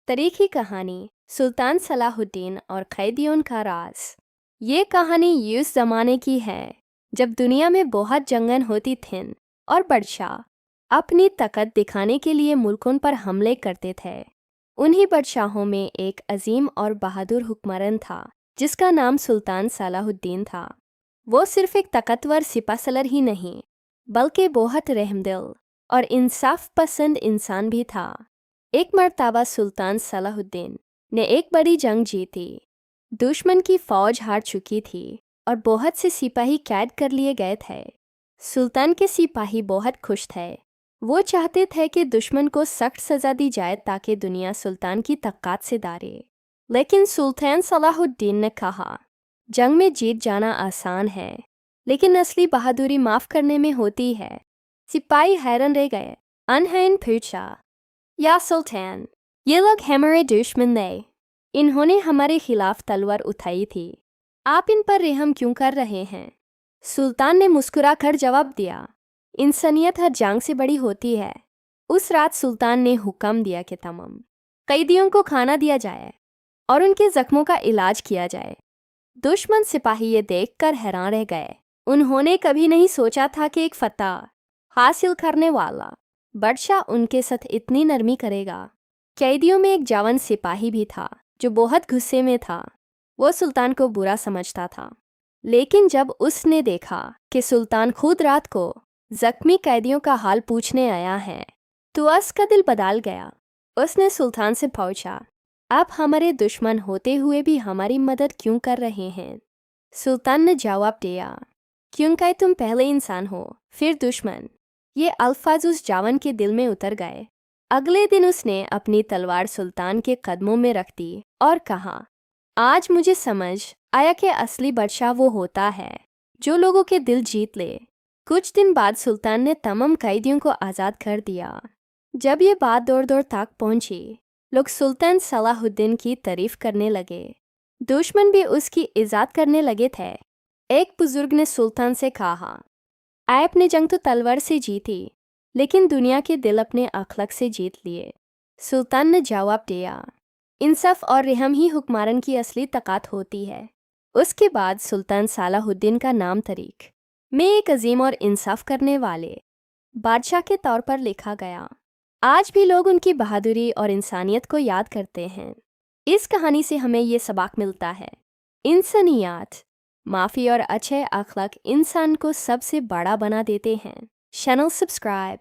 तारीखी कहानी सुल्तान सलाहुद्दीन और कैदियों का राज। ये कहानी उस ज़माने की है जब दुनिया में बहुत जंगें होती थीं और बादशाह अपनी ताकत दिखाने के लिए मुल्कों पर हमले करते थे। उन्हीं बादशाहों में एक अजीम और बहादुर हुक्मरान था जिसका नाम सुल्तान सलाहुद्दीन था। वो सिर्फ एक ताकतवर सिपासलर ही नहीं बल्कि बहुत रहमदिल और इंसाफ पसंद इंसान भी था। एक मर्तबा सुल्तान सलाहुद्दीन ने एक बड़ी जंग जीती। दुश्मन की फौज हार चुकी थी और बहुत से सिपाही कैद कर लिए गए थे। सुल्तान के सिपाही बहुत खुश थे। वो चाहते थे कि दुश्मन को सख्त सज़ा दी जाए ताकि दुनिया सुल्तान की ताकत से डरे। लेकिन सुल्तान सलाहुद्दीन ने कहा, जंग में जीत जाना आसान है लेकिन असली बहादुरी माफ़ करने में होती है। सिपाही हैरान रह गए। अनहैन पूछा, या सुल्तान, ये लोग हमारे दुश्मन थे। इन्होंने हमारे खिलाफ तलवार उठाई थी। आप इन पर रहम क्यों कर रहे हैं? सुल्तान ने मुस्कुरा कर जवाब दिया, इंसानियत हर जंग से बड़ी होती है। उस रात सुल्तान ने हुक्म दिया कि तमाम कैदियों को खाना दिया जाए और उनके जख्मों का इलाज किया जाए। दुश्मन सिपाही ये देखकर हैरान रह गए। उन्होंने कभी नहीं सोचा था कि एक फतह हासिल करने वाला बादशाह उनके साथ इतनी नरमी करेगा। कैदियों में एक जवान सिपाही भी था जो बहुत गुस्से में था। वो सुल्तान को बुरा समझता था, लेकिन जब उसने देखा कि सुल्तान खुद रात को जख्मी कैदियों का हाल पूछने आया है तो उसका दिल बदल गया। उसने सुल्तान से पूछा, आप हमारे दुश्मन होते हुए भी हमारी मदद क्यों कर रहे हैं? सुल्तान ने जवाब दिया, क्योंकि तुम पहले इंसान हो फिर दुश्मन। ये अल्फाज उस जवान के दिल में उतर गए। अगले दिन उसने अपनी तलवार सुल्तान के कदमों में रख दी और कहा, आज मुझे समझ आया कि असली बादशाह वो होता है जो लोगों के दिल जीत ले। कुछ दिन बाद सुल्तान ने तमाम कैदियों को आज़ाद कर दिया। जब ये बात दूर दूर तक पहुंची, लोग सुल्तान सलाहुद्दीन की तारीफ करने लगे। दुश्मन भी उसकी इज़्ज़त करने लगे थे। एक बुजुर्ग ने सुल्तान से कहा, आपने जंग तो तलवार से जीती लेकिन दुनिया के दिल अपने अखलाक से जीत लिए। सुल्तान ने जवाब दिया, इंसाफ और रहम ही हुक्मरान की असली ताकत होती है। उसके बाद सुल्तान सलाहुद्दीन का नाम तारीख में एक अजीम और इंसाफ करने वाले बादशाह के तौर पर लिखा गया। आज भी लोग उनकी बहादुरी और इंसानियत को याद करते हैं। इस कहानी से हमें ये सबक मिलता है, इंसानियत, माफ़ी और अच्छे अखलाक इंसान को सबसे बड़ा बना देते हैं। Channel subscribe.